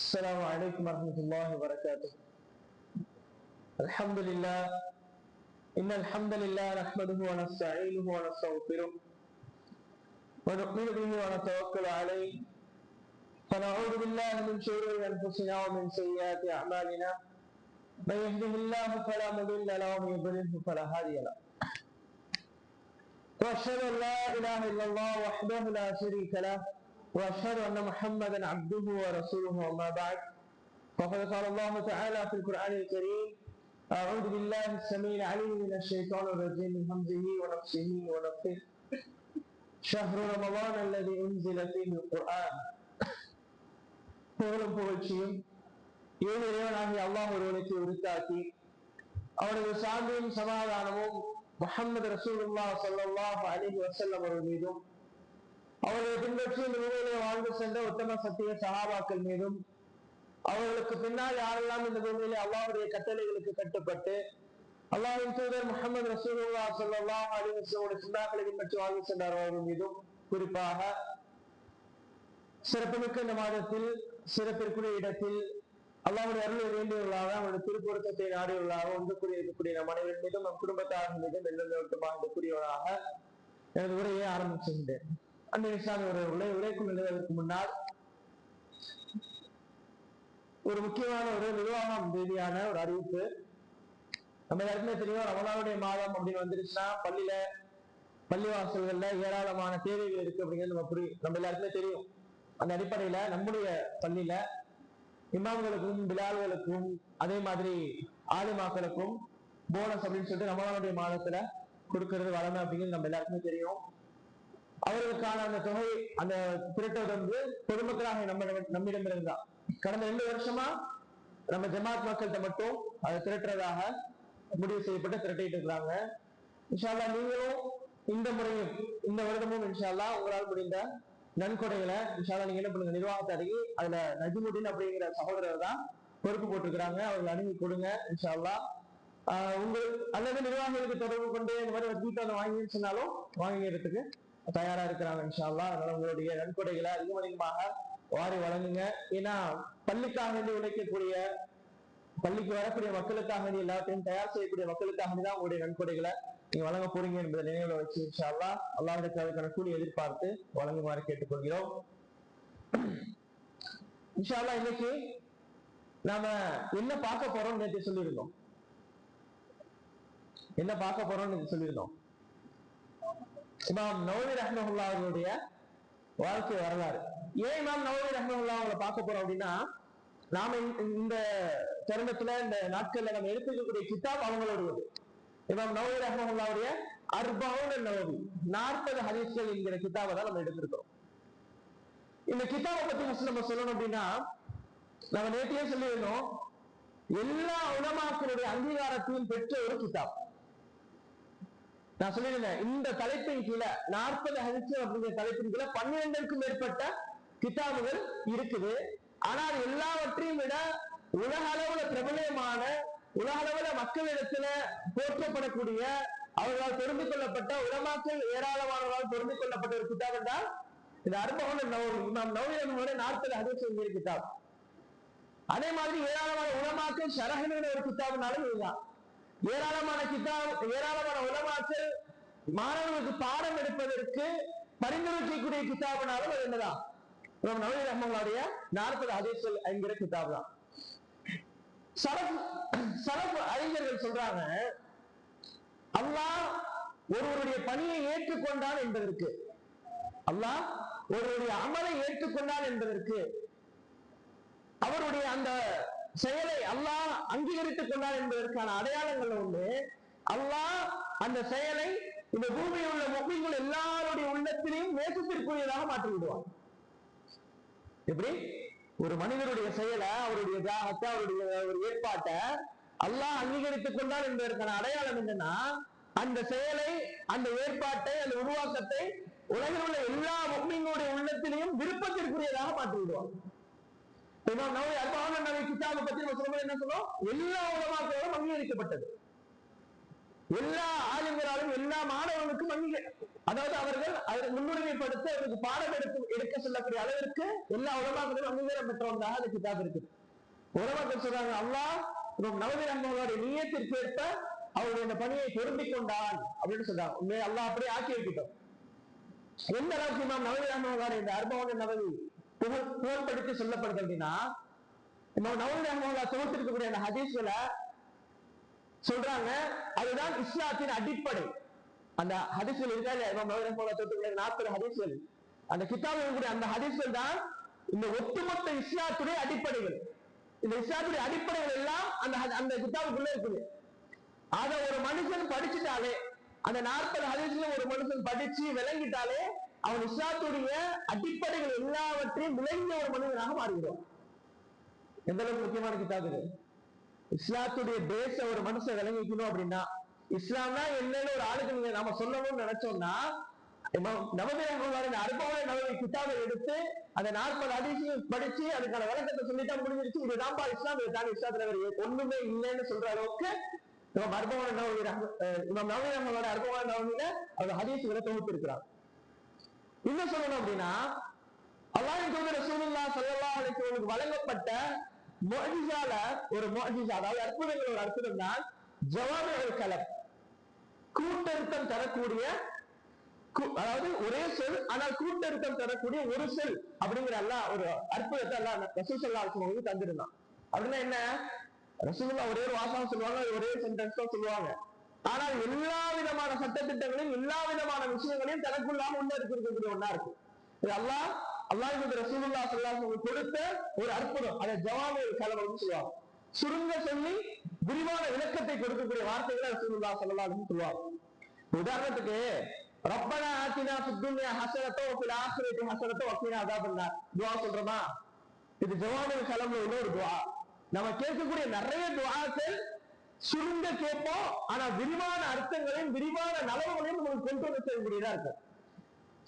السلام عليكم ورحمة الله وبركاته. الحمد لله إن الحمد لله نحمده ونستعينه ونستغفره ونؤمن به ونتوكل عليه فنعوذ بالله من شرور أنفسنا ومن سيئات أعمالنا من يهده الله فلا مضل له ومن يضلله فلا هادي له وأشهد أن لا إله إلا الله وحده لا شريك له وأشهد أن محمدا عبده ورسوله وما بعد فقد قال الله تعالى في القرآن الكريم أعوذ بالله السميع العليم من الشيطان الرجيم من همزه ونفسه ونفثه شهر رمضان الذي أنزل فيه القرآن புகழும் புகழ்ச்சியும் ஏழு இறைவனாகிய அல்லாஹ் ஒருவனுக்கு உரித்தாக்கி அவரது சாந்தியும் சமாதானமும் முஹம்மது ரசூலுல்லாஹ் ஸல்லல்லாஹு அலைஹி வஸல்லம் அவர்கள் மீதும் அவர்களை பின்பற்றி இந்த பூமியிலே வாழ்ந்து சென்ற உத்தம சத்திய சஹாபாக்கள் மீதும் அவர்களுக்கு பின்னால் யாரெல்லாம் இந்த பூமியிலே அல்லாஹ்வுடைய கட்டளைகளுக்கு கட்டுப்பட்டு அல்லாஹ்வின் தூதர் முஹம்மது ரசூலுல்லாஹ் ஸல்லல்லாஹு அலைஹி வஸல்லம் சுன்னாக்களை பின்பற்றி வாழ்ந்து சென்றார்கள் மீதும் குறிப்பாக சிறப்புமிக்க இந்த மாதத்தில் சிறப்பிற்குரிய இடத்தில் அல்லாஹ்வுடைய அருளை வேண்டியவர்களாக அவருடைய திருப்பொருத்தத்தை நாடியவர்களாக ஒன்று இருக்கக்கூடிய நம் அனைவரின் மீதும் நம் குடும்பத்தார் மீதும் வெள்ளமாக கூடியவராக எனது உரையை ஆரம்பிச்சுகின்றேன். அந்த இஸ்லாமிய உரைக்குள் எழுதுவதற்கு முன்னால் ஒரு முக்கியமான ஒரு நிர்வாகம் ரீதியான ஒரு அறிவிப்பு. நம்ம எல்லாருக்குமே தெரியும், ரமலானுடைய மாதம் அப்படின்னு வந்துருச்சுன்னா பள்ளிவாசல்கள்ல ஏராளமான தேவைகள் இருக்கு அப்படிங்கிறது நம்ம எல்லாருக்குமே தெரியும். அந்த அடிப்படையில நம்முடைய பள்ளியில இமாம்களுக்கும் பிலால்களுக்கும் அதே மாதிரி ஆலிமாக்களுக்கும் போனஸ் அப்படின்னு சொல்லிட்டு ரமலானுடைய மாதத்துல கொடுக்கறது வளமை அப்படிங்கிறது நம்ம எல்லாருக்குமே தெரியும். அவர்களுக்கான அந்த தொகை அந்த திரட்டுவது வந்து பொதுமக்களாக நம்மிடம் இருந்தா கடந்த 2 வருஷமா நம்ம ஜமாத் மக்கள்கிட்ட மட்டும் அதை திரட்டுறதாக முடிவு செய்யப்பட்டு திரட்டிட்டு இருக்கிறாங்க. இன்ஷா அல்லாஹ் நீங்களும் இந்த முறையும் இந்த வருடமும் இன்ஷா அல்லாஹ் உங்களால் முடிந்த நன்கொடைகளை இன்ஷா அல்லாஹ் நீங்க என்ன பண்ணுங்க, நிர்வாகத்தை அணுகி அதுல நஜ்முதீன் அப்படிங்கிற சகோதரர் தான் பொறுப்பு போட்டிருக்கிறாங்க, அவர்கள் அணுகி கொடுங்க இன்ஷா அல்லாஹ். உங்கள் அல்லது நிர்வாகிகளுக்கு தொடர்பு கொண்டு இந்த மாதிரி வீட்டை வாங்கின்னு சொன்னாலும் வாங்கிக்கிறதுக்கு தயாரா இருக்கிறாங்க இன்ஷா அல்லாஹ். அதனால உங்களுடைய நன்கொடைகளை அதிகமாக வாரி வழங்குங்க. ஏன்னா பள்ளிக்காக வேண்டி உழைக்கக்கூடிய பள்ளிக்கு வரக்கூடிய மக்களுக்காக வேண்டி எல்லாத்தையும் தயார் செய்யக்கூடிய மக்களுக்காக வேண்டி தான் உங்களுடைய நன்கொடைகளை நீங்க வழங்க போறீங்க என்பதை நினைவுல வச்சு இன்ஷா அல்லாஹ் அல்லாஹ்வுடைய அதுக்கான கூலி எதிர்பார்த்து வழங்குமாறு கேட்டுக்கொள்கிறோம். இன்ஷா அல்லாஹ் இன்னைக்கு நாம என்ன பார்க்க போறோம் நேற்று சொல்லியிருந்தோம். என்ன பார்க்க போறோம்னு சொல்லியிருந்தோம். இமாம் நவவி ரஹ்மத்துல்லாஹி அவர்களுடைய வாழ்க்கை வரலாறு. ஏன் இமாம் நவவி ரஹ்மத்துல்லாஹி அவங்களை பார்க்க போறோம் அப்படின்னா, நாம இந்த தருணத்துல இந்த நாட்கள்ல நம்ம எடுத்துக்கக்கூடிய கிதாப் அவங்களோட இமாம் நவவி ரஹ்மத்துல்லாஹிய அர்பவுன் நவவி 40 ஹதீஸ்கள் என்கிற கிதாபை தான் நம்ம எடுத்திருக்கிறோம். இந்த கிதாபை பத்தி நம்ம சொல்லணும் அப்படின்னா, நம்ம நேற்றையே சொல்லியிருந்தோம், எல்லா உலமாக்களுடைய அங்கீகாரத்தையும் பெற்ற ஒரு கிதாப். நான் சொல்லியிருந்தேன், இந்த தலைப்பின் கீழே 40 ஹதீஸ்கள் அப்படிங்கிற தலைப்பின் கீழே 12க்கும் மேற்பட்ட கிதாபுகள் இருக்குது. ஆனால் எல்லாவற்றையும் விட உலக அளவுல பிரபலமான, உலக அளவுல மக்களிடத்துல போற்றப்படக்கூடிய, அவர்களால் தெரிந்து கொள்ளப்பட்ட, உலமாக்கள் ஏராளமானவர்களால் தெரிந்து கொள்ளப்பட்ட ஒரு கிதாப் என்றால் இந்த அர்பவுன் நவவி, இமாம் நவவி ரஹ்மத்துல்லாஹி 40 ஹதீஸ்கள் கிதாப். அதே மாதிரி ஏராளமான உலமாக்கள் ஷரஹ்ங்கிற ஒரு கிதாப்னாலும் இதுதான். ஏராளமான உலமாக்கள் மாணவர்களுக்கு பாடம் எடுப்பதற்கு பரிந்துரைக்கக்கூடிய கிதாப்னாலும் அது என்னதான் இமாம் நவவி ரஹ்மத்துல்லாஹிய 40 ஹதீஸ்கள் என்கிற கிதாப் தான். சலஃப் அறிஞர்கள் சொல்றாங்க, அல்லாஹ் ஒருவருடைய பணியை ஏற்றுக்கொண்டான் என்பதற்கு, அல்லாஹ் ஒருவருடைய அமலை ஏற்றுக்கொண்டான் என்பதற்கு, அவருடைய அந்த செயலை அல்லாஹ் அங்கீகரித்துக் கொண்டான் என்பதற்கான அடையாளங்கள் ஒன்று, அல்லாஹ் அந்த செயலை இந்த பூமியில் உள்ள முஃமின்கள் எல்லாருடைய உள்ளத்திலையும் நேசத்திற்குரியதாக மாற்றி விடுவான். எப்படி ஒரு மனிதனுடைய செயலை, அவருடைய தியாகத்தை, அவருடைய ஒரு ஏற்பாட்டை அல்லாஹ் அங்கீகரித்துக் கொண்டான் என்பதற்கான அடையாளம் என்னன்னா, அந்த செயலை, அந்த ஏற்பாட்டை, அந்த உருவாக்கத்தை உலகில் உள்ள எல்லா முஃமின்களுடைய உள்ளத்திலையும் விருப்பத்திற்குரியதாக மாற்றி விடுவான். இமாம் நவவி அர்பவுன் நவவி கிதாபை பத்தி நம்ம சொல்லும்போது என்ன சொல்றோம், எல்லா உலமாக்களோடும் அங்கீகரிக்கப்பட்டது. எல்லா ஆளுங்களாலும் எல்லா மாணவர்களுக்கும் அதாவது அவர்கள் அதை முன்னுரிமைப்படுத்த அவருக்கு பாடம் எடுக்க சொல்லக்கூடிய அளவிற்கு எல்லா உலமாக்களும் அங்கீகாரம் பெற்றவங்களாக அந்த கிதாப் இருக்கு. உலமாக்கள் சொல்றாங்க, அல்லாஹ் நவவி ரஹ்மத்துல்லாஹி நியத்திற்கு ஏற்ப அவருடைய அந்த பணியை பொருந்திக் கொண்டான் அப்படின்னு சொல்றாங்க. அல்லாஹ் அப்படியே ஆக்கி வைக்கிட்டோம். எந்த அளவுக்கு இமாம் நவவி ரஹ்மத்துல்லாஹி இந்த அர்பவுன் நவவி புகழ்படுத்தி சொல்லப்படுது அப்படின்னா, இமாம் நவவி ரஹ்மத்துல்லாஹி தொகுத்திருக்கக்கூடிய அந்த ஹதீஸ்களை சொல்றாங்க, அதுதான் இஸ்லாத்தின் அடிப்படை. அந்த ஹதீஸ்கள் இருக்கா இல்லையா, இமாம் நவவி ரஹ்மத்துல்லாஹி தொகுத்திருக்கக்கூடிய 40 ஹதீஸ்கள், அந்த கிதாபில் கூடிய அந்த ஹதீஸ்கள் தான் இந்த ஒட்டுமொத்த இஸ்லாத்துடைய அடிப்படைகள். இந்த இஸ்லாத்துடைய அடிப்படைகள் எல்லாம் அந்த கிதாபுக்குள்ள இருக்குது. அத ஒரு மனுஷன் படிச்சுட்டாலே, அந்த 40 ஹதீஸ்களும் ஒரு மனுஷன் படிச்சு விளங்கிட்டாலே அவன் இஸ்லாத்துடைய அடிப்படைகள் எல்லாவற்றையும் விளங்கிய ஒரு மனிதனாக மாறுகிறான். எந்த அளவுக்கு முக்கியமான கிதாப் இது. இஸ்லாத்துடைய பேச ஒரு மனுஷன் விளங்கிக்கணும் அப்படின்னா, இஸ்லாம்னா என்னன்னு ஒரு ஆளுக்கு நாம சொல்லணும்னு நினைச்சோம்னா, நவவி ரஹ்மத்துல்லாஹி அர்பவுன் நவவி கிதாபை எடுத்து அந்த 40 ஹதீஸையும் படிச்சு அதுக்கான விளக்கத்தை சொல்லிட்டா முடிஞ்சிருச்சு. இதுதான்பா இஸ்லாம், இதுதான் இஸ்லாத்துல ஒண்ணுமே இல்லைன்னு சொல்ற அளவுக்கு அர்பவுன் நவவி இமாம் நவவி ரஹ்மத்துல்லாஹி அர்பவுன் நவவியில அவர் ஹதீஸ்களை தொகுத்து இருக்கிறார். இன்னும் சொல்லணும் அப்படின்னா, அல்லாஹ்வின் தூதர் ரசூலுல்லாஹி ஸல்லல்லாஹு அலைஹி வஸல்லம் வழங்கப்பட்ட முஅஜிஸால ஒரு முஅஜிஸா, அதாவது அற்புதங்கள் ஒரு அற்புதம் தான் ஜவாமிஉல் கலம், கூட்டறுத்தம் தரக்கூடிய, அதாவது ஒரே சொல் ஆனால் கூட்டறுத்தம் தரக்கூடிய ஒரு சொல் அப்படிங்கிற அல்லாஹ் ஒரு அற்புதத்தை அல்லாஹ் ரசூல் ஸல்லல்லாஹு அலைஹி வஸல்லம் தந்திருந்தான். அப்படின்னா என்ன, ரசூலுல்லாஹ் ஒரே ஒரு வாசகம் சொல்லுவாங்க, ஒரே சென்டென்ஸ் தான் சொல்லுவாங்க. ஆனால் எல்லா விதமான சட்டத்திட்டங்களையும் எல்லா விதமான விஷயங்களையும் தனக்குள்ளாக உள்ள இருக்கக்கூடிய ஒண்ணா இருக்கு. இது அல்லாஹ்வுடைய ரசூலுல்லாஹ் ஸல்லல்லாஹு அலைஹி வஸல்லம் கொடுத்த ஒரு அற்புதம். அதை ஜவாமிஉல் கலம் அப்படின்னு சொல்லுவாங்க. சுருங்க சொல்லி விரிவான விளக்கத்தை கொடுக்கக்கூடிய வார்த்தைகளை ரசூலுல்லாஹ் ஸல்லல்லாஹு அலைஹி வஸல்லம் சொல்லுவாங்க. உதாரணத்துக்கு, ரப்பனா ஆத்தினா ஃபித் துன்யா ஹஸனத்தன் வ ஃபில் ஆখিরাতি ஹஸனத்தன் வ கினா அஸாபன்னார் துஆ சொல்றோமா? இது ஜவாமிஉல் கலம்ல உள்ள ஒரு துஆ. நம்ம கேட்கக்கூடிய நிறைய துஆக்கள் சுருங்க கேட்போம், ஆனா விரிவான அர்த்தங்களையும் விரிவான நலவுகளையும் உங்களுக்கு கொண்டு வந்து செய்யக்கூடியதா இருக்கு.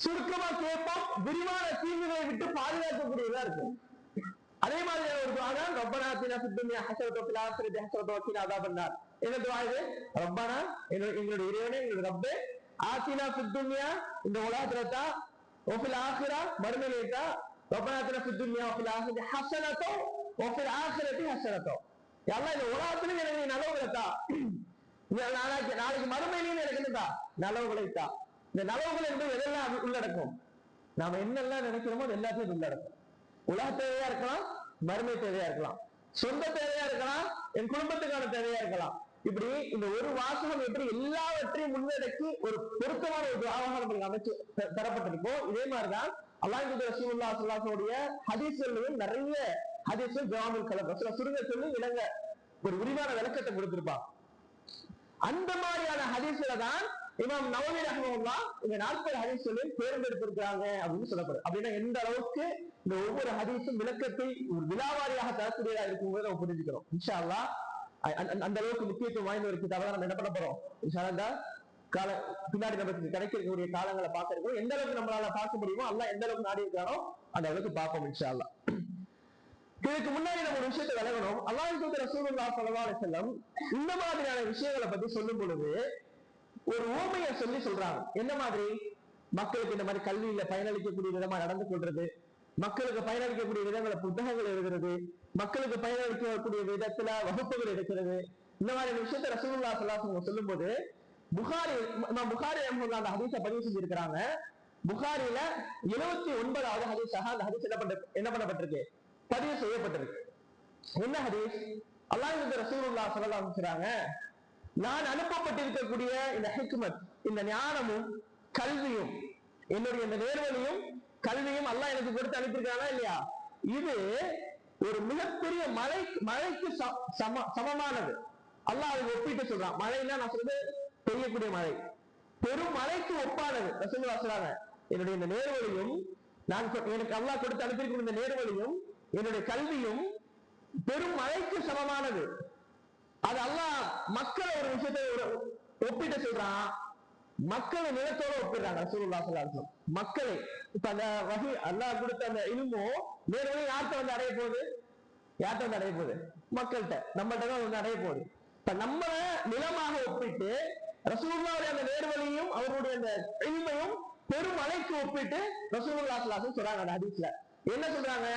சுருக்கமா கேட்போம், விரிவான தீங்குகளை விட்டு பாதுகாக்கக்கூடியதா இருக்கு. அதே மாதிரி ஒரு துஆ தான் ரப்பனா ஆத்தினா ஃபித் துன்யா ஹஸனத்தன் வ ஃபில் ஆখিরাতি ஹஸனத்தன் வ கினா அஸாபன்னார். என்ன துஆ இது? ரப்பனா, எங்களுடைய இறைவனே, எங்களுடைய ரப்பே, ஆத்தினா ஃபித் துன்யா, இந்த உலகத்துல தான், வ ஃபில் ஆখিরা, மறுமையில தான், ரப்பனா ஆத்தினா ஃபித் துன்யா வ ஃபில் ஆখিরাতি ஹஸனத்தன் வ ஃபில் ஆখিরাতি ஹஸனத்தன். அல்லாஹ் இந்த உலகத்திலும் எனக்கு நலவுகளை தான், நாளைக்கு மறுமையிலும் எனக்கு என்னதா நலவுகளை தான். இந்த நலவுகள் என்பது எதெல்லாம் உள்ளடக்கும்? நாம என்னெல்லாம் நினைக்கிறோமோ அது எல்லாத்தையும் உள்ளடக்கும். உலக தேவையா இருக்கலாம், மறுமை தேவையா இருக்கலாம், சொந்த தேவையா இருக்கலாம், என் குடும்பத்துக்கான தேவையா இருக்கலாம். இப்படி இந்த ஒரு வாசகம் எப்படி எல்லாவற்றையும் முன்னெடுக்கி ஒரு பொருத்தமான ஒரு துஆவாக நமக்கு அமைச்சு தரப்பட்டிருக்கோம். இதே மாதிரிதான் அல்லாஹ்வின் தூதர் ரசூலுல்லாஹி ஸல்லல்லாஹு அலைஹி வஸல்லம் ஹதீஸ்களையும் நிறைய ஹதீஸ்கள் ஜவாமிஉல் கலம் சுருங்க சொல்லி விளங்க ஒரு விரிவான விளக்கத்தை கொடுத்திருப்பாங்க. அந்த மாதிரியான ஹதீஸ்களை தான் இமாம் நவவி ரஹ்மத்துல்லாஹ் இந்த 40 ஹதீஸ்களையும் தேர்ந்தெடுத்திருக்கிறாங்க அப்படின்னு சொல்லப்படுது. அப்படின்னா எந்த அளவுக்கு இந்த ஒவ்வொரு ஹதீஸும் விளக்கத்தை ஒரு விலாவாரியாக தரக்கூடியதா இருக்குங்கிறத நம்ம புரிஞ்சுக்கிறோம். இன்ஷா அல்லாஹ் அந்த அளவுக்கு முக்கியத்துவம் வாய்ந்த ஒரு கிதாபை நம்ம என்ன பண்ண போறோம்? இன்ஷா அல்லாஹ் கால பின்னாடி நமக்கு கிடைக்கக்கூடிய காலங்களை பார்க்க இருக்கோம். எந்த அளவுக்கு நம்மளால பார்க்க முடியுமோ அல்லாஹ் எந்த அளவுக்கு நாடி இருக்காரோ அந்த அளவுக்கு பார்ப்போம் இன்ஷா அல்லாஹ். இதுக்கு முன்னாடி நம்ம ஒரு விஷயத்தை விளங்கணும். அல்லாஹ்வின் தூதர் ரசூலுல்லாஹி ஸல்லல்லாஹு அலைஹி வஸல்லம் இந்த மாதிரியான விஷயங்களை பத்தி சொல்லும் பொழுது ஒரு ஊமையை சொல்றாங்க. என்ன மாதிரி? மக்களுக்கு இந்த மாதிரி கல்வியில பயனளிக்கக்கூடிய விதமா நடந்து கொள்றது, மக்களுக்கு பயனளிக்கக்கூடிய விதங்களை புத்தகங்கள் எழுதுறது, மக்களுக்கு பயனளிக்கக்கூடிய விதத்துல வகுப்புகள் எடுக்கிறது, இந்த மாதிரி விஷயத்த ரசூலுல்லாஹி ஸல்லல்லாஹு அலைஹி வஸல்லம் சொல்லும் போது புகாரி அந்த ஹதீஸை பதிவு செஞ்சிருக்கிறாங்க. புகாரில 79வது ஹதீஸாக அந்த ஹதீஸ் என்ன பண்ணப்பட்டிருக்கு? பதிவு செய்யப்பட்டிருக்கு. என்ன ஹதீஸ்? அல்லாஹ்வின் தூதர் ரசூலுல்லாஹி ஸல்லல்லாஹு அலைஹி வஸல்லம், நான் அனுப்பப்பட்டிருக்கக்கூடிய இந்த ஹிக்மத், இந்த ஞானமும் கல்வியும், என்னுடைய இந்த நேர்வழியும் கல்வியும் அல்லாஹ் எனக்கு கொடுத்து அனுப்பியிருக்கானா இல்லையா, இது ஒரு மிகப்பெரிய மழைக்கு சமமானது. அல்லாஹ் அதை ஒப்பிட்டு சொல்றான். மழைன்னா நான் சொல்றது பெய்யக்கூடிய மழை, பெரும் மழைக்கு ஒப்பானது. ரசூலுல்லாஹி சொல்றாங்க, என்னுடைய இந்த நேர்வழியும் எனக்கு அல்லாஹ் கொடுத்து அனுப்பியிருக்கிற இந்த நேர்வழியும் என்னுடைய கல்வியும் பெரும் மழைக்கு சமமானது. அது அல்லாஹ் மக்களை ஒரு விஷயத்தை ஒப்பிட்டு சொல்றான். மக்களை நிலத்தோட ஒப்பிடுறாங்க ரசூலுல்லாஹி ஸல்லல்லாஹு அலைஹி வஸல்லம். மக்களை இப்ப அந்த வகை அல்லாஹ் கொடுத்த அந்த இல்மோ நேர்வழி யார்கிட்ட வந்து அடைய போகுது? யார்கிட்ட வந்து அடைய போகுது? மக்கள்கிட்ட, நம்மகிட்ட தான் வந்து அடைய போகுது. இப்ப நம்ம நிலமாக ஒப்பிட்டு ரசூலுல்லாஹ்வுடைய அந்த நேர்வழியும் அவருடைய அந்த இல்மையும் பெருமலைக்கு ஒப்பிட்டு ரசூலுல்லாஹி ஸல்லல்லாஹு அலைஹி வஸல்லம் சொல்றாங்க அந்த ஹதீஸ்ல. என்ன சொல்றாங்க?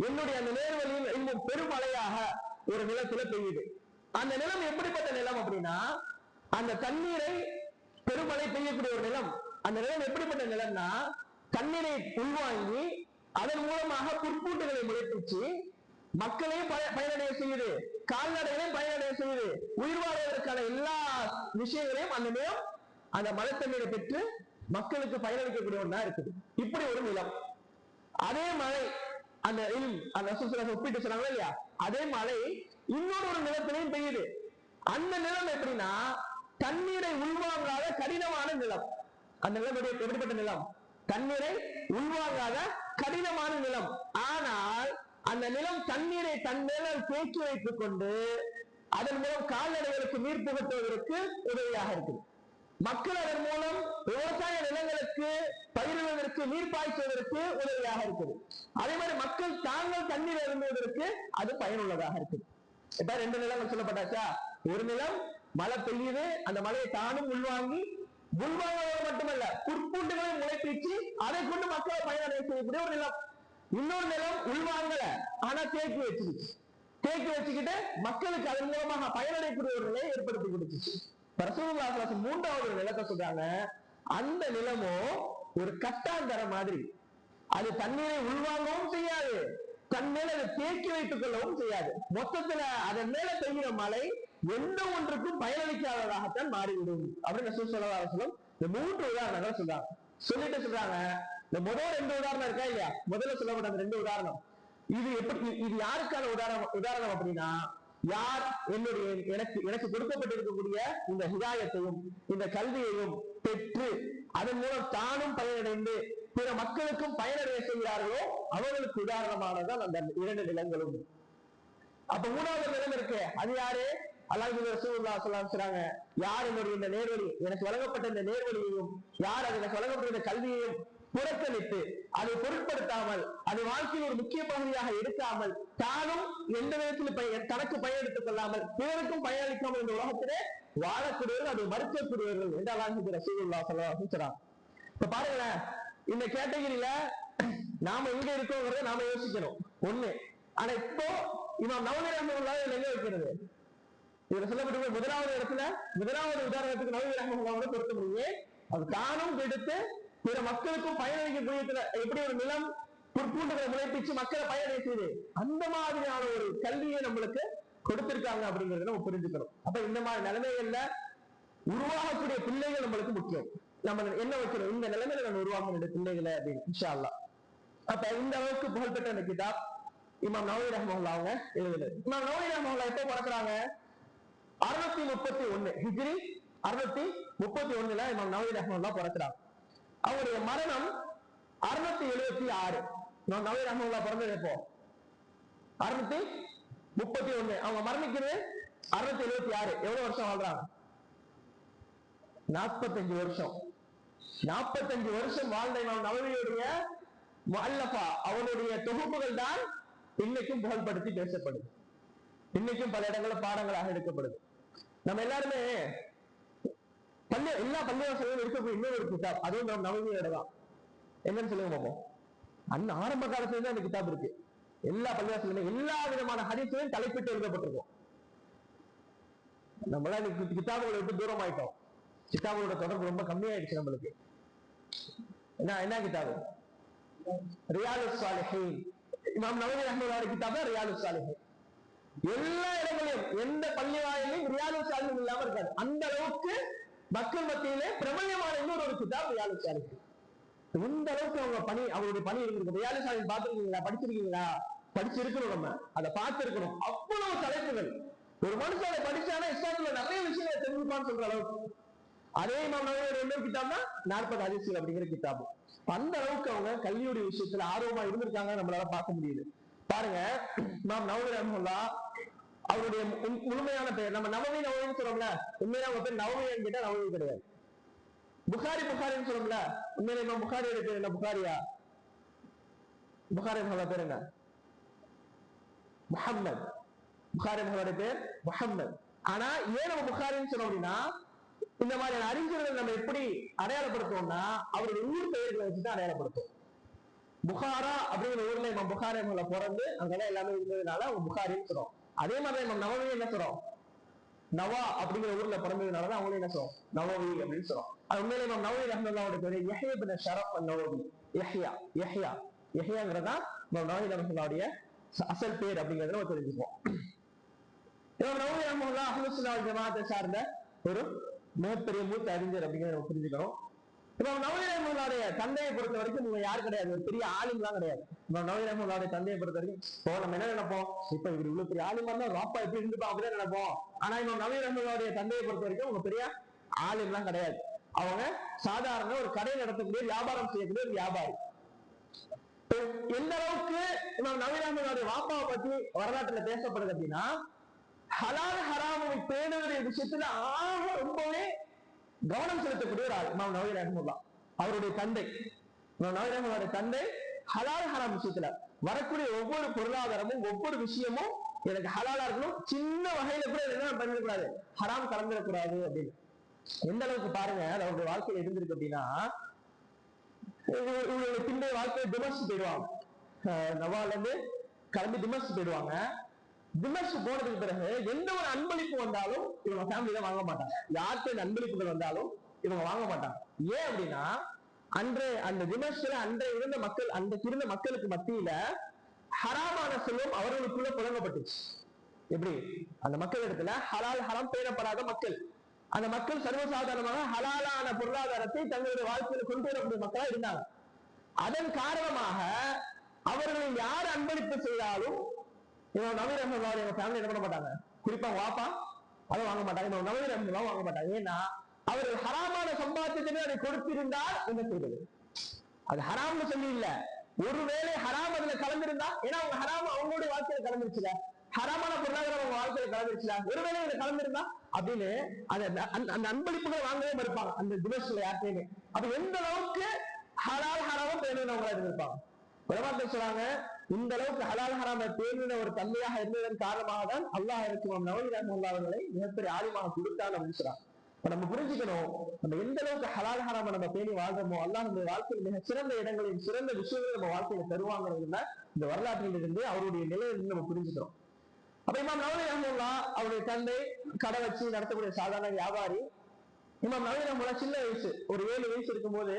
என்னுடைய அந்த நேர்வழியும் இல்மும் பெருமழையாக ஒரு நிலத்துல பெய்யுது. அந்த நிலம் எப்படிப்பட்ட நிலம் அப்படின்னா, அந்த தண்ணீரை பெருமழை பெய்யக்கூடிய ஒரு நிலம். அந்த நிலம் எப்படிப்பட்ட நிலம்னா, தண்ணீரை உள்வாங்கி அதன் மூலமாக புற்பூட்டுகளை முளைப்பிச்சு மக்களையும் பயனடைய செய்யுது, கால்நடைகளையும் பயனடைய செய்யுது, உயிர் வாழ்வதற்கான எல்லா விஷயங்களையும் அந்த நிலம் அந்த மழை தண்ணீரை பெற்று மக்களுக்கு பயனளிக்கக்கூடிய ஒன்றா இருக்குது. இப்படி ஒரு நிலம். அதே மழை அந்த ஒப்பிட்டு சொன்னாங்க இல்லையா, அதே மழை இன்னொரு ஒரு நிலத்திலையும் பெய்யுது. அந்த நிலம் எப்படின்னா, தண்ணீரை உள்வாங்காத கடினமான நிலம். அந்த நிலம் எப்படிப்பட்ட நிலம்? தண்ணீரை உள்வாங்காத கடினமான நிலம். ஆனால் அந்த நிலம் தண்ணீரை தன் மேல தேக்கி வைத்துக் கொண்டு அதன் மூலம் கால்நடைகளுக்கு நீர் புகட்டுவதற்கு உதவியாக இருக்குது. மக்கள் அதன் மூலம் விவசாய நிலங்களுக்கு பயிரிடுவதற்கு நீர் பாய்ச்சுவதற்கு உதவியாக இருக்குது. அதே மாதிரி மக்கள் தாங்கள் தண்ணீர் அருந்துவதற்கு அது பயனுள்ளதாக இருக்குது. இப்ப ரெண்டு நிலங்கள் சொல்லப்பட்டாச்சா? ஒரு நிலம் மழை பெய்யுது, அந்த மழையை தானும் உள்வாங்கி உள்வாங்குவது மட்டுமல்ல புற்பூண்டுகளை முளைப்பிச்சு அதை கொண்டு மக்களை பயனடைய செய்யக்கூடிய ஒரு நிலம். இன்னொரு நிலம் உள்வாங்கல, ஆனா தேக்கி வச்சுக்கிட்டு மக்களுக்கு அதன் மூலமாக பயனடையக்கூடிய ஒரு நிலையை ஏற்படுத்தி கொடுத்துச்சு. ரசூலுல்லாஹி ஸல்லல்லாஹு அலைஹி வஸல்லம் மூன்றாவது ஒரு நிலத்தை சொல்றாங்க. அந்த நிலமோ ஒரு கட்டாந்தர மாதிரி. அது தண்ணீரை உள்வாங்கவும் செய்யாது, தன் மேல அதை தேக்கி வைத்துக் கொள்ளவும் செய்யாது. மொத்தத்துல அதன் மேல பெய்கிற மழை எந்த ஒன்றுக்கும் பயனளிக்காததாகத்தான் மாறிவிடும் அப்படின்னு ரசூல் ஸல்லல்லாஹு அலைஹி வஸல்லம் இந்த மூன்று உதாரணங்களை சொல்றாங்க. சொல்லிட்டு சொல்றாங்க, இந்த முதல் ரெண்டு உதாரணம் இருக்கா இல்லையா, முதல்ல சொல்லப்பட்ட அந்த ரெண்டு உதாரணம், இது யாருக்கான உதாரணம் அப்படின்னா, யார் எனக்கு கொடுக்கப்பட்டிருக்கக்கூடிய இந்த ஹிதாயத்தையும் இந்த கல்வியையும் பெற்று அதன் மூலம் தானும் பயனடைந்து பிற மக்களுக்கும் பயனடைய செய்கிறார்களோ அவர்களுக்கு உதாரணமானதான் அந்த இரண்டு நிலங்களும். அப்ப மூணாவது நிலம் இருக்கு, அது யாரு? அல்லாஹ் ரசூலுல்லாஹி ஸல்லல்லாஹு அலைஹி வஸல்லம் சொல்றாங்க, யார் என்னுடைய இந்த நேர்வழி, எனக்கு வழங்கப்பட்ட இந்த நேர்வழியையும் யார் எனக்கு வழங்கப்பட்ட இந்த கல்வியையும் புறக்கணித்து அதை பொருட்படுத்தாமல் அதை வாழ்க்கையில் ஒரு முக்கிய பகுதியாக எடுக்காமல் தானும் எந்த விதத்தில் தனக்கு பயனெடுத்துக் கொள்ளாமல் பிறருக்கும் பயனளிக்காமல் இந்த உலகத்திலே வாழக்கூடியவர்கள் அதை மறுக்கக்கூடியவர்கள் என்று அல்லாஹ் ரசூலுல்லாஹி ஸல்லல்லாஹு அலைஹி வஸல்லம் சொல்றாங்க. இப்ப பாருங்களேன், இந்த கேட்டகிரியில நாம எங்க இருக்கோங்கிறத நாம யோசிக்கணும் ஒண்ணு. ஆனா இப்போ இமாம் நவவி ரஹ்மத்துல்லாஹி எங்க வைக்கிறது? இதுல சொல்லப்பட்ட முதலாவது இடத்துல முதலாவது உதாரணத்துக்கு நவவி ரஹ்மத்துல்லாஹி பொருத்த முடியும். அது தானும் எடுத்து பிற மக்களுக்கும் பயனளிக்கக்கூடிய எப்படி ஒரு நிலம் புற்பூண்டுகளை முளைப்பிச்சு மக்களை பயனடைய செய்யுது, அந்த மாதிரியான ஒரு கல்வியை நம்மளுக்கு கொடுத்திருக்காங்க அப்படிங்கறத நம்ம புரிஞ்சுக்கணும். அப்ப இந்த மாதிரி நிலைமைகள்ல உருவாகக்கூடிய பிள்ளைகள் நம்மளுக்கு முக்கியம். நம்ம என்ன வைக்கணும், இந்த நிலைமையில நம்ம உருவாக்க பிள்ளைகளை அப்படின்னு இன்ஷா அல்லாஹ். அப்ப இந்த அளவுக்கு புகழ்பெற்ற அந்த கிதாப் இமாம் நவவி ரஹ்மத்துல்லாஹி அவங்க எழுதுது. இமாம் நவவி ரஹ்மத்துல்லாஹி எப்போ பிறக்கிறாங்க? 631 ஹிஜ்ரி 631 இமாம் நவவி ரஹ்மத்துல்லாஹி பிறக்கிறாங்க. அவருடைய மரணம் 676. இமாம் நவவி ரஹ்மத்துல்லாஹி பிறந்தது எப்போ? 631. அவங்க மரணிக்கிறது 676. எவ்வளவு வருஷம் வாழ்றாங்க? 45 வருஷம். 45 வருஷம் வாழ்ந்த இமாம் நவவியுடைய முஅல்லஃபா அவனுடைய தொகுப்புகள் தான் இன்னைக்கும் புகழ்படுத்தி பேசப்படுது, இன்னைக்கும் பல இடங்களில் பாடங்களாக எடுக்கப்படுது. நம்ம எல்லாருமே எல்லா பள்ளிவாசலும் இருக்கக்கூடிய இன்னொரு ஒரு கிதாப், அதுவும் நம்ம நவவியோட தான். என்னன்னு சொல்லுங்க பார்ப்போம். அண்ணன் ஆரம்ப காலத்துல தான் அந்த கிதாப் இருக்கு. எல்லா பள்ளிவாசலுமே எல்லா விதமான ஹதீஸையும் தலைப்பிட்டு எழுதப்பட்டிருக்கும். நம்மளா கிதாபுகளை விட்டு தூரம் ஆயிட்டோம், கிதாபுகளோட தொடர்பு ரொம்ப கம்மியாயிடுச்சு நம்மளுக்கு. என்ன கிதாபு? ரியாலுஸ் ஸாலிஹீன். இமாம் நவவி ரஹ்மத்துல்லாஹி கிதாப் தான் ரியாலுஸ் ஸாலிஹீன். எல்லா இடங்களிலும் எந்த பள்ளி வாயிலும் ரியாலுஸ் ஸாலிஹீன் இல்லாம இருக்காது. அந்த அளவுக்கு மக்கள் மத்தியிலே பிரபல்யமான இன்னொரு ஒரு கிதாப் ரியாலுஸ் ஸாலிஹீன். இந்த அளவுக்கு அவங்க பணி, அவருடைய பணி இருந்திருக்கு. ரியாலுஸ் ஸாலிஹீன் பார்த்திருக்கீங்களா? படிச்சிருக்கீங்களா? படிச்சிருக்கணும், நம்ம அதை பார்த்திருக்கணும். அவ்வளவு தலைப்புகள். ஒரு மனுஷன் அதை படிச்சானா இஸ்லாத்துல நிறைய விஷயங்களை தெரிஞ்சுப்பான்னு சொல்ற அளவுக்கு. அதே இமாம் நவவியோட இன்னொரு கிதாப் தான் 40 ஹதீஸ்கள் அப்படிங்கிற கிதாபு. அந்த அளவுக்கு அவங்க கல்வியுடைய விஷயத்துல ஆர்வமா இருந்திருக்காங்க, நம்மளால பார்க்க முடியுது. பாருங்க, இமாம் நவவி ரஹ்மத்துல்லாஹ் அவருடைய முழுமையான பெயர், நம்ம நவவின்னு சொல்றோம்ல, உண்மையில அவங்க பேர் நவவின்னு கேட்டா நவவி கிடையாது. புகாரின்னு சொல்றோம்ல, உண்மையில இமாம் புகாரியோட பேர் என்ன? புகாரியா? புகாரி பேர் என்ன? முஹம்மது. புகாரி பேர் முஹம்மது. ஆனா ஏன் நம்ம புகாரின்னு சொன்னோம் அப்படின்னா, இந்த மாதிரியான அறிஞர்கள் நம்ம எப்படி அடையாளப்படுத்துவோம்னா அவருடைய ஊர் பெயர்களை வச்சுதான் அடையாளப்படுத்தும். புகாரா அப்படிங்கிற ஊர்ல இமாம் புகாரி பிறந்து அங்கெல்லாம் எல்லாமே இருந்ததுனால அவங்க புகாரின்னு சொல்றோம். அதே மாதிரி நம்ம நவவி என்ன சொல்றோம், நவா அப்படிங்கிற ஊர்ல பிறந்ததுனாலதான் அவங்களும் என்ன சொல்றோம், நவவி அப்படின்னு சொல்றோம். அது உண்மையிலே இமாம் நவவி ரஹ்மத்துல்லாஹி பேரு யஹ்யா இப்னு ஷரஃப் அன்-நவவி. யஹ்யாங்கிறதா இமாம் நவவி ரஹ்மத்துல்லாஹுடைய அசல் பேர் அப்படிங்கிறத நம்ம தெரிஞ்சுப்போம். இமாம் நவவி ரஹ்மத்துல்லாஹ் அஹ்லுஸ் சுன்னah வல் ஜமாஅத்தை சார்ந்த ஒரு மிகப்பெரிய மூத்த அறிஞர் அப்படிங்கிறத நம்ம புரிஞ்சுக்கணும். இமாம் நவவி ரஹ்மத்துல்லாஹுடைய தந்தையை பொறுத்த வரைக்கும் நீங்க யார் கிடையாது, ஒரு பெரிய ஆலிம்லாம் கிடையாது. இமாம் நவவி ரஹ்மத்துல்லாஹுடைய தந்தையை பொறுத்த வரைக்கும் நம்ம என்ன நினைப்போம், இப்ப இவர் இவ்வளவு பெரிய ஆலிமா இருந்தா வாப்பா எப்படி இருந்துப்பா அப்படிதான் நினைப்போம். ஆனா இமாம் நவவி ரஹ்மத்துல்லாஹுடைய தந்தையை பொறுத்த வரைக்கும் அவங்க பெரிய ஆலிம்லாம் கிடையாது. அவங்க சாதாரண ஒரு கடை நடத்தக்கூடிய வியாபாரம் செய்யக்கூடிய ஒரு வியாபாரி. எந்த அளவுக்கு இமாம் நவவி ரஹ்மத்துல்லாஹுடைய வாப்பாவை பத்தி வரலாற்றுல பேசப்படுது அப்படின்னா, ஹலால் ஹராமை பேணுடைய விஷயத்துல ரொம்பவே கவனம் செலுத்தக்கூடிய ஒரு ஆள் இமாம் நவவி ரஹ்மத்துல்லாஹ். அவருடைய தந்தை இமாம் நவவி ரஹ்மத்துல்லாஹுடைய தந்தை ஹலால் ஹராம் விஷயத்துல வரக்கூடிய ஒவ்வொரு பொருளாதாரமும் ஒவ்வொரு விஷயமும் எனக்கு ஹலாலா இருக்கணும், சின்ன வகையில கூட என்ன பண்ணிடக்கூடாது, ஹராம் கலந்துடக்கூடாது அப்படின்னு. எந்த அளவுக்கு பாருங்க அது அவருடைய வாழ்க்கையில இருந்திருக்கு அப்படின்னா, இவங்களுடைய பிந்தைய வாழ்க்கையை திமஷ் போயிடுவாங்க. நவால இருந்து கிளம்பி திமஷ் போயிடுவாங்க. திமஷ் போனதுக்கு பிறகு எந்த ஒரு அன்பளிப்பு வந்தாலும் இவங்க ஃபேமிலியில வாங்க மாட்டாங்க. யாருக்கு அன்பளிப்புகள் வந்தாலும் இவங்க வாங்க மாட்டாங்க. ஏன் அப்படின்னா, அந்த திமஷ்ல அன்றைய இருந்த மக்களுக்கு மத்தியில ஹராமான செல்வம் அவர்களுக்குள்ள புழங்கப்பட்டுச்சு. எப்படி அந்த மக்கள் இடத்துல ஹலால் ஹராம் பேணப்படாத மக்கள், அந்த மக்கள் சர்வசாதாரணமாக ஹலாலான பொருளாதாரத்தை தங்களுடைய வாழ்க்கையில கொண்டு வரக்கூடிய மக்களா இருந்தாங்க. அதன் காரணமாக அவர்களில் யார் அன்பளிப்பு செய்தாலும் இவன் நவீன ஃபேமிலி என்ன பண்ண மாட்டாங்க, குறிப்பா வாப்பா அதை வாங்க மாட்டாங்க, இவன் நவீன வாங்க மாட்டாங்க. ஏன்னா அவர்கள் ஹராமான சம்பாத்தியத்தை அதை கொடுத்திருந்தால் என்ன செய்வது, அது ஹராம்னு சொல்லி இல்ல, ஒருவேளை ஹராம் அதுல கலந்திருந்தா, ஏன்னா அவங்க ஹராம் அவங்களுடைய வாழ்க்கையில கலந்துருச்சுல, ஹராமான பொருளாதாரம் அவங்க வாழ்க்கையில கலந்துருச்சுல, ஒருவேளை இதுல கலந்திருந்தா அப்படின்னு அந்த அன்பளிப்புகளை வாங்கவே மறுப்பாங்க அந்த திவசத்துல யார்ட்டையுமே. அப்ப எந்த அளவுக்கு ஹலால் ஹராமும் பேணுனவங்களா இருந்திருப்பாங்க. உலமாக்கள் சொல்றாங்க, இந்த அளவுக்கு ஹலால் ஹராம பேணுன ஒரு தன்மையாக இருந்ததன் காரணமாக தான் அல்லாஹ் இருக்கும் நவவி ரஹ்மத்துல்லாஹி அவர்களை மிகப்பெரிய ஆலிமாக கொடுத்தான்னு அப்படின்னு சொல்றாங்க. நம்ம புரிஞ்சுக்கணும், நம்ம எந்த அளவுக்கு ஹலால் ஹராம நம்ம பேணி வாழ்றோமோ அல்லாஹ் நம்ம வாழ்க்கையில் மிக சிறந்த இடங்களில் சிறந்த விஷயங்கள் நம்ம வாழ்க்கையில தருவாங்கிறதுனா இந்த வரலாற்றில் இருந்து அவருடைய நிலையிலிருந்து நம்ம புரிஞ்சுக்கிறோம். அப்ப இமாம் நவவி ரஹ்மத்துல்லாஹ் அவருடைய தந்தை கடை வச்சு நடத்தக்கூடிய சாதாரண வியாபாரி. இமாம் நவவி ரஹ்மத்துல்லாஹ் சின்ன வயசு, ஒரு 7 வயசு இருக்கும்போது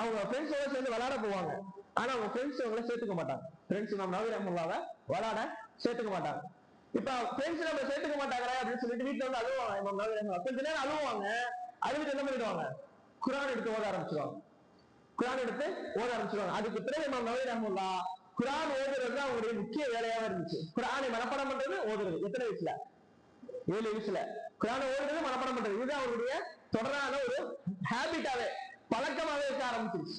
அவங்க ஃப்ரெண்ட்ஸோட சேர்ந்து விளையாட போவாங்க. ஆனா அவங்க ஃப்ரெண்ட்ஸ் அவங்கள சேர்த்துக்க மாட்டாங்க. ஃப்ரெண்ட்ஸ் இமாம் நவவி ரஹ்மத்துல்லாஹ்வை விளையாட சேர்த்துக்க மாட்டாங்க. இப்ப ஃப்ரெண்ட்ஸ் நம்ம சேர்த்துக்க மாட்டாங்க அப்படின்னு சொல்லிட்டு வீட்டுல வந்து அழுவாங்க. இமாம் நவவி ரஹ்மத்துல்லாஹ் கொஞ்ச நேரம் அழுவாங்க. அழுவிட்டு என்ன பண்ணிடுவாங்க, குர்ஆன் எடுத்து ஓத ஆரம்பிச்சிருவாங்க. அதுக்கு பிறகு இமாம் நவவி ரஹ்மத்துல்லாஹ் குர்ஆன் ஓதுறது அவங்களுடைய முக்கிய வேலையாக இருந்துச்சு. குர்ஆனை மனப்பாடம் பண்றது, ஓதுறது. எத்தனை வயசுல? 7 வயசுல குர்ஆனை ஓதுறது மனப்பாடம் பண்றது, இது அவருடைய தொடரான ஒரு ஹேபிட்டாவே பழக்கமாவே இருக்க ஆரம்பிச்சிருச்சு.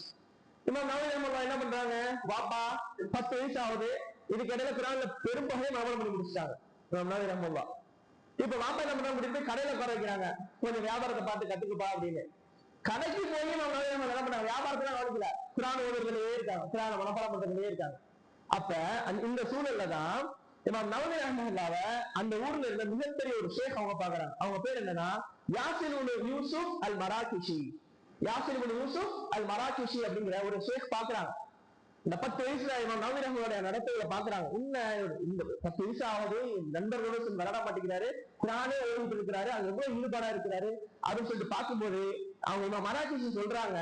இமாம் நவவி ரஹ்மத்துல்லாஹ் என்ன பண்றாங்க, வாப்பா 10 வயசு ஆகுது, இதுக்கு இடையில குர்ஆன்ல பெரும்பகையை மனப்பாடம் பண்ணி முடிச்சிட்டாங்க இமாம் நவவி ரஹ்மத்துல்லாஹ். இப்ப வாப்பா என்ன பண்றாங்க, முடித்து கடையில உட்கார வைக்கிறாங்க, கொஞ்சம் வியாபாரத்தை பார்த்து கத்துக்குப்பா அப்படின்னு. கடைக்கு போய் இமாம் நவவி ரஹ்மத்துல்லாஹ் என்ன பண்றாங்க, வியாபாரத்துல கவனிக்கல, குர்ஆன் ஓதுறதுலயே இருக்காங்க, குர்ஆனை மனப்பாடம் பண்றதுலயே இருக்காங்க. அப்ப இந்த சூழல்ல தான் இமாம் நவவி ரஹ்மத்துல்லாஹ்வை அந்த ஊர்ல இருந்த மிகப்பெரிய ஒரு ஷேக் அவங்க பாக்குறாங்க. அவங்க பேர் என்னன்னா யாசிர் இப்னு யூசுப் அல் மராகிஷி. யாசிர் இப்னு யூசுப் அல் மராகிஷி அப்படிங்கிற ஒரு ஷேக் பாக்குறாங்க. இந்த 10 வயசுல இமாம் நவவி ரஹ்மத்துல்லாஹ்வுடைய நடத்தைகளை பாக்குறாங்க. இந்த 10 வயசு ஆகுது, நண்பர்களோட விளையாட மாட்டேங்கிறாரு, குர்ஆனே ஓதிட்டு இருக்கிறாரு, அது எவ்வளவு ஈடுபாடா இருக்கிறாரு அப்படின்னு சொல்லிட்டு பார்க்கும்போது அவங்க இமாம் மராகிஷி சொல்றாங்க,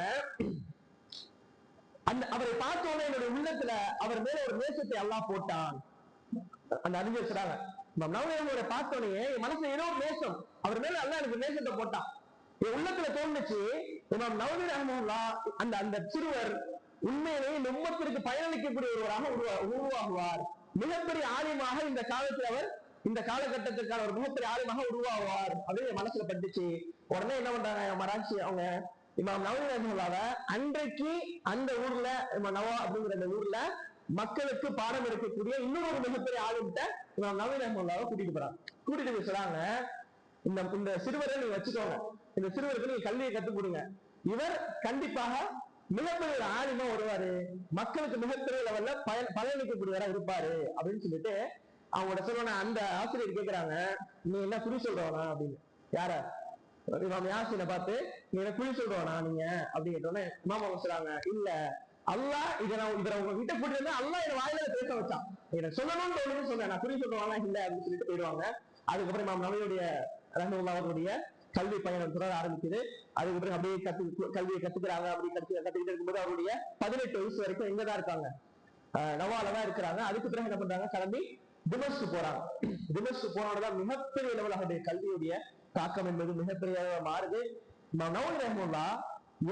அவரை பார்த்தோன்னே என்னுடைய உள்ளத்துல அவர் மேல ஒரு நேசத்தை அல்லாஹ் போட்டான். அந்த அறிஞர் சொல்றாங்க, நவவி ரஹ்மத்துல்லாஹ்வை பார்த்தோன்னே என் மனசுல ஏதோ ஒரு நேசம், அவர் மேல அல்லாஹ் எனக்கு நேசத்தை போட்டான். என் உள்ளத்துல தோணுச்சு, இமாம் நவவி ரஹ்மத்துல்லாஹ் அந்த சிறுவர் உண்மையிலேயே உம்மத்திற்கு பயனளிக்கக்கூடிய ஒருவராக உருவாகுவார், மிகப்பெரிய ஆலிமாக இந்த காலத்தில் அவர் இந்த காலகட்டத்திற்கான ஒரு மிகப்பெரிய ஆலிமாக உருவாகுவார் அப்படின்னு என் மனசுல பட்டுச்சு. உடனே என்ன பண்றாங்க மராட்சி அவங்க இமாம் நவவி ரஹ்மத்துல்லாஹ்வை அன்றைக்கு அந்த ஊர்ல நவா அப்படிங்கிற அந்த ஊர்ல மக்களுக்கு பாடம் எடுக்கக்கூடிய இன்னொரு மிகப்பெரிய ஆளுகிட்ட இமாம் நவவி ரஹ்மத்துல்லாஹ்வை கூட்டிட்டு போறாங்க. கூட்டிட்டு போய் சொல்றாங்க, இந்த சிறுவரை நீங்க வச்சுக்கோங்க, இந்த சிறுவருக்கு நீங்க கல்வியை கத்துக் கொடுங்க, இவர் கண்டிப்பாக மிகப்பெரிய ஒரு ஆலிமா வருவாரு, மக்களுக்கு மிகப்பெரிய லெவல்ல பயனளிக்கக்கூடியவரா இருப்பாரு அப்படின்னு சொல்லிட்டு அவங்களோட சொல்லுவாங்க. அந்த ஆசிரியர் கேட்கிறாங்க, நீ என்ன குறி சொல்றவனா அப்படின்னு. யார? இமாம் யாசினை பார்த்து நீங்க குழி சொல்றோம்னா நீங்க அப்படின்னு கேட்டோன்னே இமாம் அவங்க சொல்றாங்க, இல்ல அல்லாஹ் இதை உங்க கிட்ட கூட்டி வந்தா அல்லாஹ் என் வாயில பேச வச்சான், எனக்கு சொல்லணும்னு தோணுன்னு சொன்னேன், நான் குழி சொல்றவாங்க இல்ல அப்படின்னு சொல்லிட்டு போயிடுவாங்க. அதுக்கப்புறம் இமாம் நபியுடைய ரஹ்மத்துல்லாஹி அவர்களுடைய கல்வி பயணம் தொடர ஆரம்பிக்குது. அதுக்கப்புறம் அப்படியே கல்வியை கத்துக்கிறாங்க. அப்படி கத்துக்கிட்டு இருக்கும்போது அவருடைய 18 வயசு வரைக்கும் எங்கதான் இருக்காங்க, நவாலதான் இருக்கிறாங்க. அதுக்கு பிறகு என்ன பண்றாங்க, கிளம்பி திமஸ்கு போறாங்க. திமஸ்கு போனதான் மிகப்பெரிய லெவல் அவருடைய கல்வியுடைய தாக்கம் என்பது மிகப்பெரிய மாறுது. நவீன் ரஹ்மத்துல்லாஹ்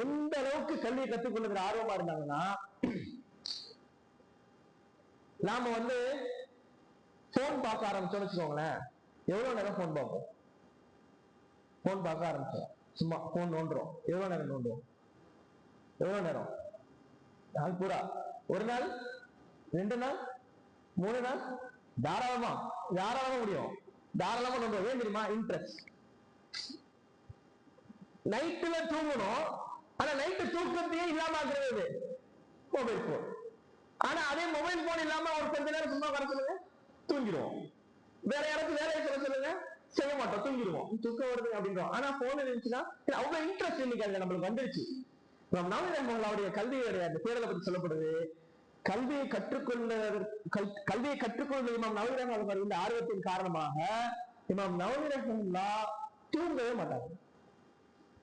எந்த அளவுக்கு கல்வியை கற்றுக்கொள்ளுங்கிற ஆர்வமா இருந்தாங்கன்னா, நாம போன் பார்க்க ஆரம்பிச்சோம்னு வச்சுக்கோங்களேன், எவ்வளவு நேரம் போன் பார்ப்போம்? போன் பார்க்க ஆரம்பிச்சோம், சும்மா போன் நோண்டுறோம், எவ்வளவு நேரம் நோண்டுவோம்? எவ்வளவு நேரம்? நாள் பூரா, ஒரு நாள், 2 நாள், 3 நாள், தாராளமா முடியும், தாராளமா நோண்டுவோம். ஏன் தெரியுமா? இன்ட்ரெஸ்ட். நைட்டுல தூங்கணும், ஆனா நைட்டு தூக்கத்தையே இல்லாம ஆக்குறது மொபைல் போன். ஆனா அதே மொபைல் போன் இல்லாம ஒரு கொஞ்ச நேரம் சும்மா வர சொல்லுங்க, தூங்கிடுவோம். வேற யாராச்சும் வேலையை சொல்லுங்க, செய்ய மாட்டோம், தூங்கிடுவோம். தூக்கம் வருது அப்படின்றோம். ஆனா போன் இருந்துச்சுன்னா அவ்வளவு இன்ட்ரெஸ்ட் இன்னைக்கு அதுல நம்மளுக்கு வந்துருச்சு. நவீன் ரஹ்மத்துல்லாஹுடைய கல்வியுடைய அந்த தேடலை பற்றி சொல்லப்படுது. கல்வியை கற்றுக்கொள்ள இமாம் நவீன் ரஹ்மத்துல்லாஹி இந்த ஆர்வத்தின் காரணமாக இமாம் நவீன் ரஹ்மத்துல்லாஹ் தூங்கவே மாட்டாங்க.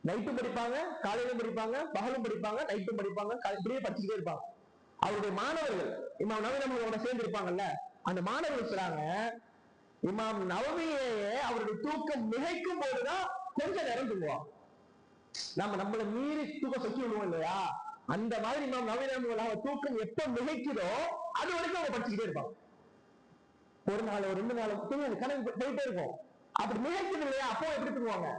நைட்டும் படிப்பாங்க, காலையிலும் படிப்பாங்க, பகலும் படிப்பாங்க, நைட்டும் படிப்பாங்க, இப்படியே படிச்சுட்டே இருப்பாங்க. அவருடைய மாணவர்கள் இமாம் நவீன் ரஹ்மத்துல்லாஹோட சேர்ந்து இருப்பாங்கல்ல, அந்த மாணவர்கள் சொல்றாங்க, இமாம் நவவியே அவருடைய தூக்கம் மிகைக்கும் போதுதான் கொஞ்ச நேரம் தூங்குவாங்க. நம்மளை மீறி தூக்கம் சொக்கி விடுவோம் இல்லையா, அந்த மாதிரி இமாம் நவீன் ரஹ்மத்துல்லாஹ் தூக்கம் எப்ப மிகைக்குதோ அது வரைக்கும் அவங்க படிச்சுக்கிட்டே இருப்பாங்க. ஒரு நாள், ஒரு 2 நாள் கணக்கு போயிட்டே இருக்கும். அப்படி மிகைக்குது இல்லையா, அப்போ எப்படி தூங்குவாங்க?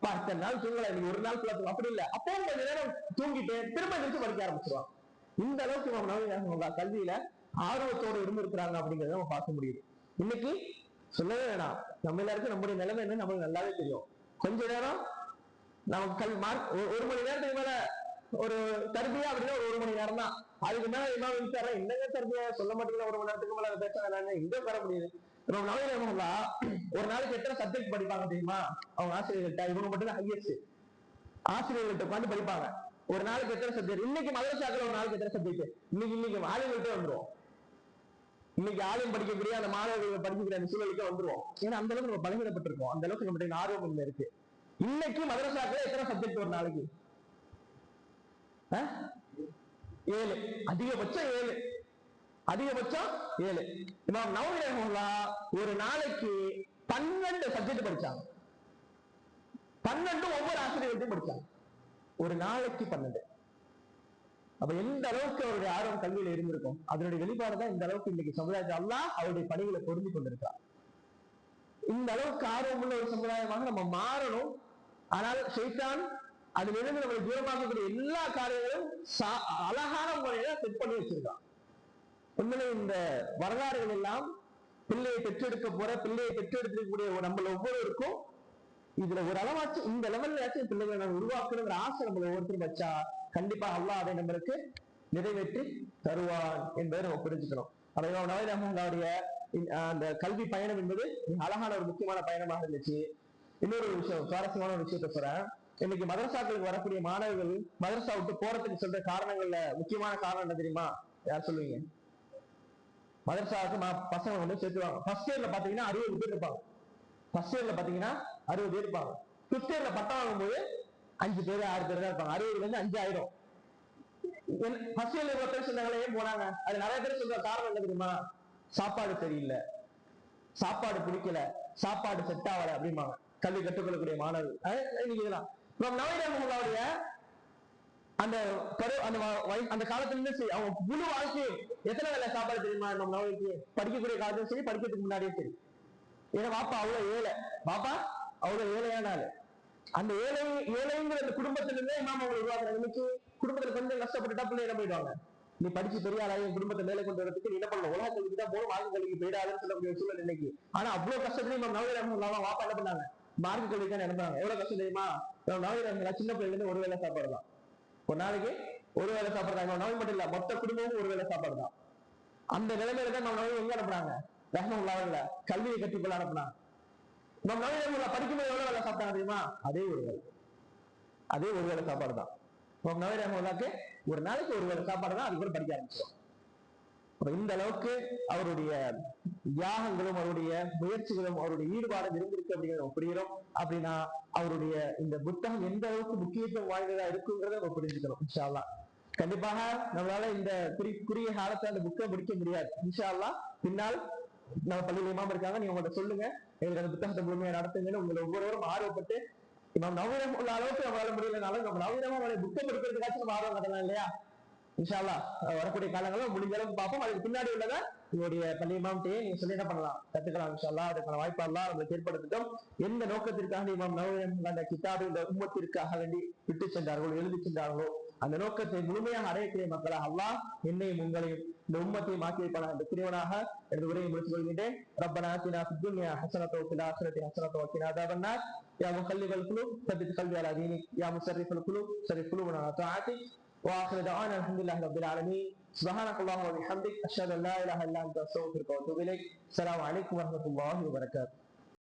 10 நாள் தூங்கல, ஒரு நாள் தூங்க, அப்படி இல்லை, அப்போ கொஞ்ச நேரம் தூங்கிட்டு திரும்ப நிறுத்தி படிக்க ஆரம்பிச்சிருவாங்க. இந்த அளவுக்கு இமாம் நவீன் ரஹ்மத்துல்லாஹ் கல்வியில ஆர்வத்தோடு இருந்திருக்கிறாங்க அப்படிங்கறத நம்ம பார்க்க முடியுது. இன்னைக்கு சொல்லவே வேணாம், நம்ம எல்லாருக்கும் நம்முடைய நிலைமை என்ன நம்மளுக்கு நல்லாவே தெரியும். கொஞ்ச நேரம் நமக்கு ஒரு மணி நேரத்துக்கு மேல ஒரு தர்பியா அப்படின்னா ஒரு மணி நேரம் தான். அதுக்கு மேல என்ன என்னங்க தர்பியா சொல்ல மாட்டேங்குது, 1 மணி நேரத்துக்கு மேல பேச வேணாங்க, எங்க பெற முடியுது? நவீன் ரஹ்மத்துல்லாஹ் ஒரு நாளைக்கு எத்தனை சப்ஜெக்ட் படிப்பாங்க தெரியுமா? அவங்க ஆசிரியர்கள்ட்ட, இவங்க மட்டும் தான் ஹையஸ்ட், ஆசிரியர்கள்ட்ட உட்காந்து படிப்பாங்க. ஒரு நாளைக்கு எத்தனை சப்ஜெக்ட்? இன்னைக்கு மதரசாக்கள் ஒரு நாளைக்கு எத்தனை சப்ஜெக்ட்? இன்னைக்கு ஆளுங்கள்ட்ட வந்துருவோம். இன்னைக்கு ஆலயம் படிக்கக்கூடிய அந்த மாணவர்கள் படிக்கக்கூடிய அந்த சூழலுக்கு வந்துருவோம். ஏன்னா அந்த அளவுக்கு நம்ம பலகீனப்பட்டிருக்கோம், அந்த அளவுக்கு நம்மளுடைய ஆர்வம் இருக்கு. இன்னைக்கு மதரசாக்கள் எத்தனை சப்ஜெக்ட் ஒரு நாளைக்கு? 7, அதிகபட்சம் 7, அதிகபட்சம் 7. இமாம் நவீன் ரஹ்மத்துல்லாஹ் ஒரு நாளைக்கு 12 சப்ஜெக்ட் படிச்சாங்க. 12 ஒவ்வொரு ஆசிரியர்களையும் படிச்சாங்க, ஒரு நாளைக்கு 12. அப்ப எந்த அளவுக்கு அவருடைய ஆர்வம் கல்வியில இருந்திருக்கும், அதனுடைய வெளிப்பாடுதான் இந்த அளவுக்கு இன்னைக்கு சமுதாயத்தில் அல்லாஹ் அவருடைய பணிகளை பொருந்தி கொண்டிருக்கிறார். இந்த அளவுக்கு ஆர்வம் உள்ள ஒரு சமுதாயமாக நம்ம மாறணும். ஆனால் ஷைத்தான் அதிலிருந்து நம்மளை தூரமாக்கக்கூடிய எல்லா காரியங்களும் அழகான முறையில செட் பண்ணி வச்சிருக்கான். உண்மையிலே இந்த வரலாறுகள் எல்லாம் பிள்ளையை பெற்றெடுக்கக்கூடிய நம்மள ஒவ்வொருவருக்கும் இதுல ஒரு அளவாச்சு, இந்த லெவல்லாச்சும் பிள்ளைகளை நம்ம உருவாக்கணுங்கிற ஆசை நம்மள ஒவ்வொருத்தரும் வச்சா கண்டிப்பா அல்லாஹ் அதை நம்மளுக்கு நிறைவேற்றி தருவான் என்பதை நம்ம புரிஞ்சுக்கணும். அப்ப இமாம் நவீன் ரஹ்மத்துல்லாஹுடைய அந்த கல்வி பயணம் என்பது அழகான ஒரு முக்கியமான பயணமாக இருந்துச்சு. இன்னொரு விஷயம், சுவாரஸ்யமான ஒரு விஷயத்த சொல்றேன். இன்னைக்கு மதரசாக்களுக்கு வரக்கூடிய மாணவர்கள் மதரசா விட்டு போறதுக்கு சொல்ற காரணங்கள்ல முக்கியமான காரணம் என்ன தெரியுமா? யார் சொல்லுவீங்க? மதரசாவுக்கு பசங்க சேர்த்துவாங்க. ஃபர்ஸ்ட் இயர்ல பாத்தீங்கன்னா 60 பேர் இருப்பாங்க. ஃபர்ஸ்ட் இயர்ல பாத்தீங்கன்னா 60 பேர் இருப்பாங்க. ஃபிஃப்த் இயர்ல பட்டம் வாங்கும்போது 5 பேர் 6 பேர் தான் இருப்பாங்க. 60ல இருந்து 5 ஆயிடும். ஃபர்ஸ்ட் இயர்ல இவ்வளவு பேர் சொன்னாங்களே, ஏன் போனாங்க? அது நிறைய பேர் சொல்ற காரணம் என்ன தெரியுமா? சாப்பாடு சரியில்லை, சாப்பாடு பிடிக்கல, சாப்பாடு செட் ஆகல அப்படிம்பாங்க கல்வி கற்றுக்கொள்ளக்கூடிய மாணவர்கள். இன்னைக்கு இதெல்லாம் நவீன் ரஹ்மத்துல்லாஹுடைய அந்த காலத்துல இருந்து அவங்க முழு வாழ்க்கையும் எத்தனை வேலை சாப்பாடு தெரியுமா? நம்ம நவீனுக்கு படிக்கக்கூடிய காலத்திலும் சரி, படிக்கிறதுக்கு முன்னாடியே சரி. ஏன்னா பாப்பா அவ்வளவு ஏழையான ஆளு. அந்த ஏழைங்கிற அந்த குடும்பத்திலிருந்தே இமாம் அவங்க உருவாக்குறாங்க. இன்னைக்கு குடும்பத்துல கொஞ்சம் கஷ்டப்பட்டுட்டா பிள்ளை என்ன போயிடுவாங்க, நீ படிச்சு பெரிய ஆளாயும் குடும்பத்தை மேலே கொண்டு வரதுக்கு நீ என்ன பண்ணணும், உலக கல்விக்கு தான் போகணும், மார்க்க கல்விக்கு போயிடாதுன்னு சொல்லக்கூடிய சூழல் இன்னைக்கு. ஆனா அவ்வளவு கஷ்டத்துலயும் இமாம் நவீன் ரஹ்மத்துல்லாஹ் வாப்பா என்ன பண்ணாங்க, மார்க்க கல்விக்கு நினைப்பாங்க. எவ்வளவு கஷ்டம் தெரியுமா? நவீன் ரஹ்மத்துல்லாஹ் சின்ன பிள்ளைல இருந்து ஒரு வேளை சாப்பாடு தான், ஒரு நாளைக்கு ஒரு வேளை சாப்பிடுறாங்க. நவீன் மட்டும் இல்ல, மொத்த குடும்பமும் ஒரு வேளை சாப்பாடு தான். அந்த நிலைமையில தான் நம்ம நவீன் எங்க அனுப்புறாங்க? ரஹ்மத்துல்லாஹ் கல்வியை கற்றுக்கொள்ள அனுப்புனாங்க. நம்ம நவீன படிக்கும்போது எவ்வளவு வேலை சாப்பிட்டாங்க தெரியுமா? அதே ஒரு வேலை சாப்பாடு தான். நவீனக்கு ஒரு நாளைக்கு ஒரு வேலை சாப்பாடு தான், அது கூட படிக்க ஆரம்பிச்சிடும். அப்ப இந்த அளவுக்கு அவருடைய தியாகங்களும் அவருடைய முயற்சிகளும் அவருடைய ஈடுபாடும் இருந்திருக்கு அப்படிங்கிறத புரிகிறோம். அப்படின்னா அவருடைய இந்த புத்தகம் எந்த அளவுக்கு முக்கியத்துவம் வாய்ந்ததா இருக்குங்கிறத நம்ம புரிஞ்சுக்கணும். இன்ஷா அல்லாஹ் கண்டிப்பாக நம்மளால இந்த குறுகிய காலத்துல அந்த புக்கை முடிக்க முடியாது. இன்ஷா அல்லாஹ் பின்னால் நம்ம பள்ளியில் இமாம் இருக்காங்க, நீங்க உங்கள்கிட்ட சொல்லுங்க, எங்களுக்கு அந்த புத்தகத்தை முழுமையா நடத்துங்கன்னு உங்களை ஒவ்வொருவரும் ஆர்வப்பட்டு இமாம் நவீனம் உள்ள அளவுக்கு நம்மளால முடியலனாலும் நம்ம நவீனமா புக்கை படிக்கிறதுக்காச்சும் நம்ம ஆர்வம் கட்டலாம் இல்லையா? இன்ஷா அல்லாஹ் வரக்கூடிய காலங்களும் முடிஞ்ச அளவுக்கு பார்ப்போம். அதுக்கு பின்னாடி உள்ளதா உங்களுடைய பள்ளி இமாம்கிட்டயே நீங்க சொல்லி என்ன பண்ணலாம், கத்துக்கலாம். இன்ஷா அல்லாஹ் அதுக்கான வாய்ப்பு அல்லாஹ் நம்மளுக்கு ஏற்படுத்திட்டோம். எந்த நோக்கத்திற்காக இமாம் நவீனம் அந்த கிதாபு இந்த உம்மத்திற்காக வேண்டி விட்டு சென்றார்களோ, எழுதி சென்றார்களோ, அந்த நோக்கத்தை முழுமையாக அடையக்கூடிய மக்களாக அல்லாஹ் என்னையும் உங்களையும் இந்த உம்மத்தையும் ஆக்கி வைப்பான அந்த பிரிவனாக எனது உரையை முடித்துக் கொள்கின்றேன். ரப்பனா ஆத்தினா ஃபித் துன்யா ஹஸனத்தன் வ ஃபில் ஆখিরাতি ஹஸனத்தன் வ கினா அஸாபன்னார். யா முகல்லிபல் குலூப் ஸப்பித் கல்பி அலா தீனிக் யா முஸர்ரிஃபல் குலூப் ஸர்ரிஃப் குலூபனா அலா தஆத்திக். وآخر دعوانا الحمد لله رب العالمين. سبحانك اللهم وبحمدك أشهد أن لا إله إلا أنت أستغفرك وأتوب إليك. السلام عليكم ورحمة الله وبركاته.